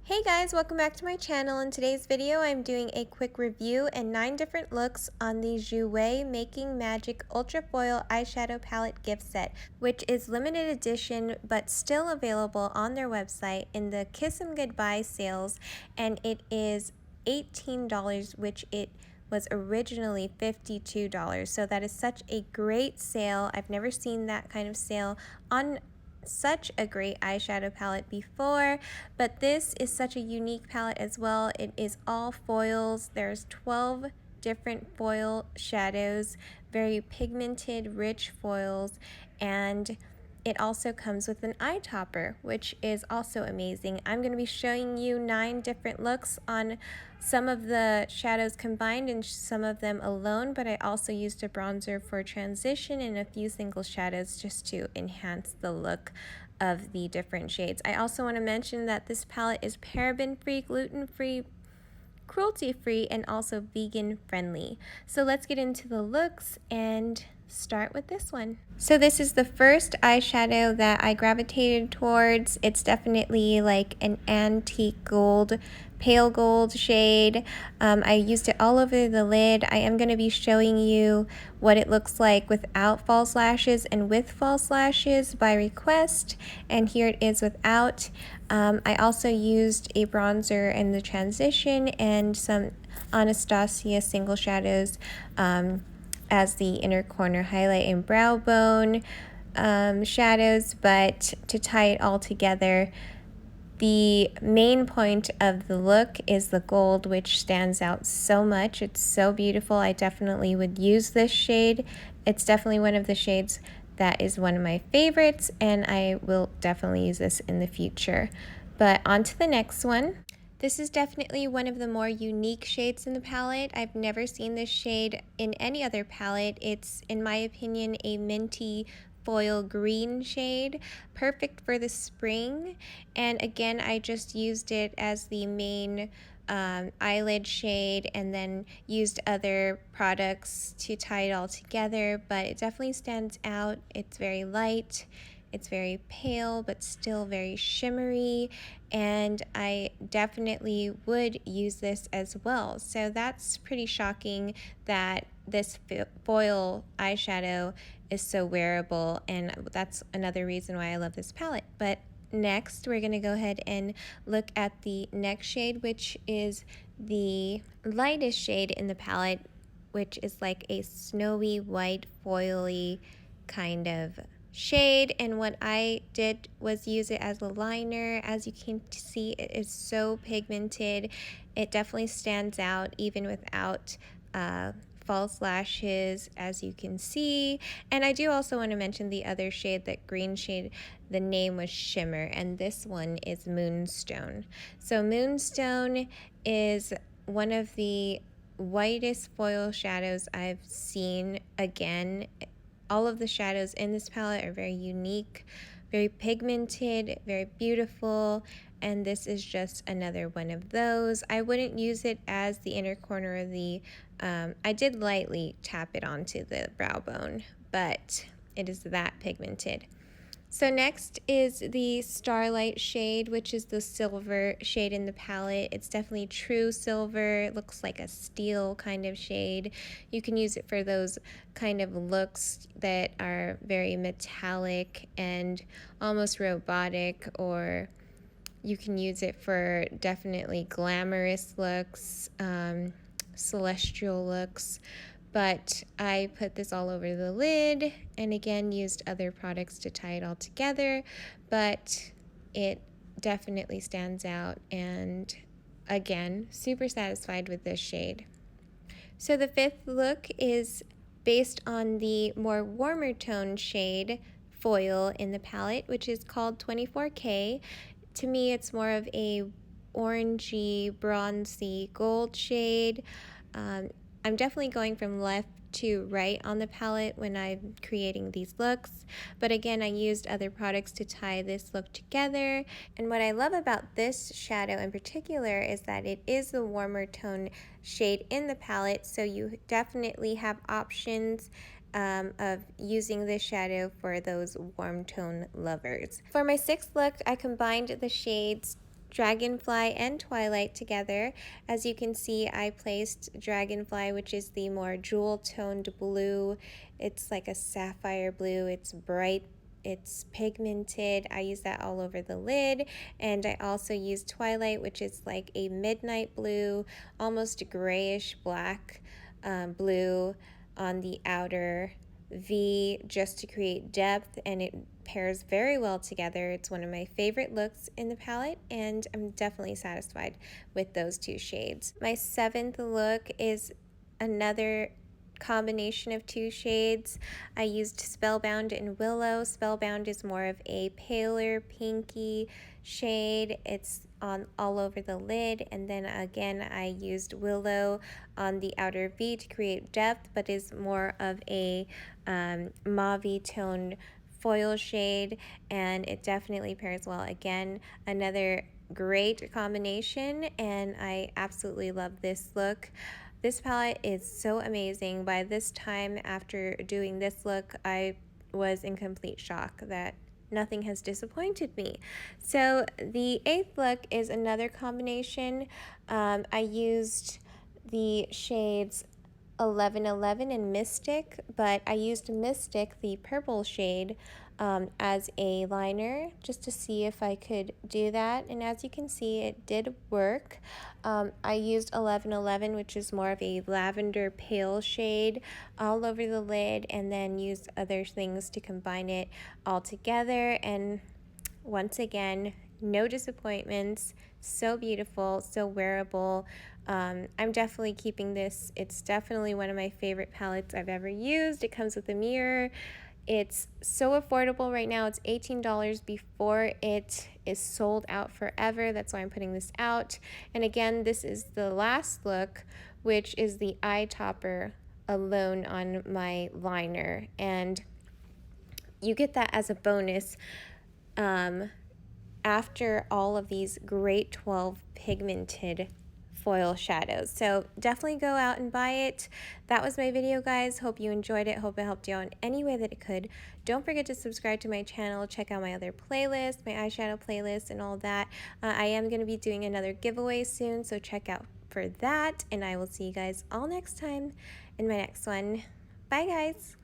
Hey guys, welcome back to my channel. In today's video, I'm doing a quick review and 9 different looks on the Jouer Making Magic Ultra Foil Eyeshadow Palette gift set, which is limited edition but still available on their website in the Kiss 'em Goodbye sales, and it is $18, which it was originally $52. So that is such a great sale. I've never seen that kind of sale on such a great eyeshadow palette before, but this is such a unique palette as well. It is all foils. There's 12 different foil shadows, very pigmented, rich foils, and it also comes with an eye topper, which is also amazing. I'm going to be showing you 9 different looks on some of the shadows combined and some of them alone, but I also used a bronzer for transition and a few single shadows just to enhance the look of the different shades. I also want to mention that this palette is paraben-free, gluten-free, cruelty-free, and also vegan-friendly. So let's get into the looks and start with this one. So this is the first eyeshadow that I gravitated towards. It's definitely like an antique gold, pale gold shade. I used it all over the lid. I am going to be showing you what it looks like without false lashes and with false lashes by request, and here it is without. I also used a bronzer in the transition and some Anastasia single shadows as the inner corner highlight and brow bone shadows, but to tie it all together, the main point of the look is the gold, which stands out so much. It's so beautiful. I definitely would use this shade. It's definitely one of the shades that is one of my favorites, and I will definitely use this in the future. But on to the next one. This is definitely one of the more unique shades in the palette. I've never seen this shade in any other palette. It's, in my opinion, a minty foil green shade, perfect for the spring. And again, I just used it as the main eyelid shade and then used other products to tie it all together, but it definitely stands out. It's very light. It's very pale, but still very shimmery, and I definitely would use this as well. So that's pretty shocking that this foil eyeshadow is so wearable, and that's another reason why I love this palette. But next, we're going to go ahead and look at the next shade, which is the lightest shade in the palette, which is like a snowy white foily kind of shade, and what I did was use it as a liner. As you can see, it is so pigmented. It definitely stands out even without false lashes, as you can see. And I do also want to mention the other shade, that green shade, the name was Shimmer, and this one is Moonstone. So Moonstone is one of the whitest foil shadows I've seen. Again, all of the shadows in this palette are very unique, very pigmented, very beautiful, and this is just another one of those. I wouldn't use it as the inner corner of the, I did lightly tap it onto the brow bone, but it is that pigmented. So next is the Starlight shade, which is the silver shade in the palette. It's definitely true silver. It looks like a steel kind of shade. You can use it for those kind of looks that are very metallic and almost robotic, or you can use it for definitely glamorous looks, celestial looks. But I put this all over the lid and again used other products to tie it all together, but it definitely stands out, and again, super satisfied with this shade. So the fifth look is based on the more warmer tone shade foil in the palette, which is called 24K. To me, it's more of a orangey, bronzy gold shade. I'm definitely going from left to right on the palette when I'm creating these looks, but again, I used other products to tie this look together. And what I love about this shadow in particular is that it is the warmer tone shade in the palette, so you definitely have options of using this shadow for those warm tone lovers. For my sixth look, I combined the shades Dragonfly and Twilight together. As you can see, I placed Dragonfly, which is the more jewel toned blue. It's like a sapphire blue. It's bright, it's pigmented. I use that all over the lid. And I also use Twilight, which is like a midnight blue, almost grayish black blue on the outer V, just to create depth, and it pairs very well together. It's one of my favorite looks in the palette, and I'm definitely satisfied with those two shades. My seventh look is another combination of two shades. I used Spellbound and Willow. Spellbound is more of a paler pinky shade. It's on all over the lid, and then again I used Willow on the outer V to create depth, but is more of a mauve toned foil shade, and it definitely pairs well. Again, another great combination, and I absolutely love this look. This palette is so amazing. By this time, after doing this look, I was in complete shock that nothing has disappointed me. So the eighth look is another combination. I used the shades 1111 and Mystic, but I used Mystic, the purple shade, as a liner just to see if I could do that, and as you can see, it did work. I used 1111, which is more of a lavender pale shade, all over the lid, and then used other things to combine it all together, and once again, no disappointments. So beautiful, so wearable. I'm definitely keeping this. It's definitely one of my favorite palettes I've ever used. It comes with a mirror. It's so affordable right now. It's $18 before it is sold out forever. That's why I'm putting this out. And again, this is the last look, which is the eye topper alone on my liner. And you get that as a bonus after all of these great 12 pigmented foil shadows. So definitely go out and buy it. That was my video, guys. Hope you enjoyed it. Hope it helped you out in any way that it could. Don't forget to subscribe to my channel. Check out my other playlists, my eyeshadow playlist and all that. I am going to be doing another giveaway soon, so check out for that. And I will see you guys all next time in my next one. Bye, guys.